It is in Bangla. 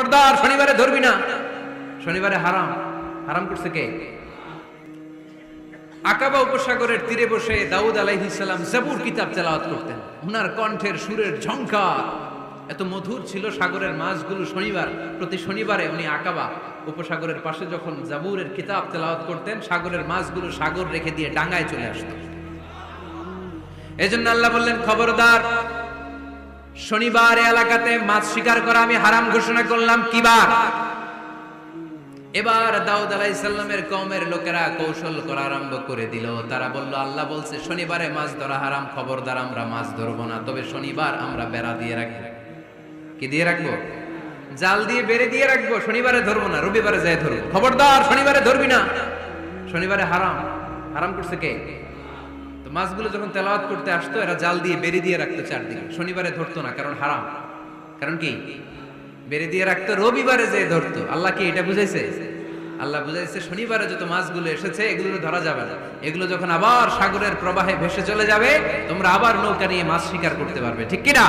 খবরদার শনিবারে ধরবি না, শনিবারে হারাম। হারাম করছে কে? আকাবা উপসাগরের তীরে বসে দাউদ আলাইহিস সালাম জাবুর কিতাব তেলাওয়াত করতেন। ওনার কণ্ঠের সুরের ঝংকার এত মধুর ছিল, সাগরের মাছগুলো প্রতি শনিবারে উনি আকাবা উপসাগরের পাশে যখন জাবুরের কিতাব তেলাওয়াত করতেন, সাগরের মাছগুলো সাগর রেখে দিয়ে ডাঙায় চলে আসতো। এজন্য আল্লাহ বললেন, খবরদার শনিবার এলাকাতে মাছ শিকার করা আমি হারাম ঘোষণা করলাম। কিবার? এবার দাউদ আলাইহিস সালামের কওমের লোকেরা কৌশল করা আরম্ভ করে দিল। তারা বলল, আল্লাহ বলছে শনিবারে মাছ ধরা হারাম, খবরদার আমরা মাছ ধরবো না, তবে শনিবার আমরা বেড়া দিয়ে রাখবো। কি দিয়ে রাখবো? জাল দিয়ে বেড়ে দিয়ে রাখবো। শনিবারে ধরবো না, রবিবারে যাই ধরবো। খবরদার শনিবারে ধরবি না, শনিবারে হারাম। হারাম করছে কে? তো মাছগুলো যখন তেলাওয়াত করতে আসতো, এরা জাল দিয়ে বেড়ে দিয়ে রাখতো চারদিকে, শনিবারে ধরতো না, কারণ হারাম। কারণ কি? বেড়ে দিয়ে রাখতো, রবিবারে যে ধরতো। আল্লাহ কি এটা বুঝাইছে? আল্লাহ বুঝাইছে শনিবারে যত মাছগুলো এসেছে এগুলো ধরা যাবে না, এগুলো যখন আবার সাগরের প্রবাহে ভেসে চলে যাবে, তোমরা আবার নৌকা নিয়ে মাছ শিকার করতে পারবে। ঠিক কিনা?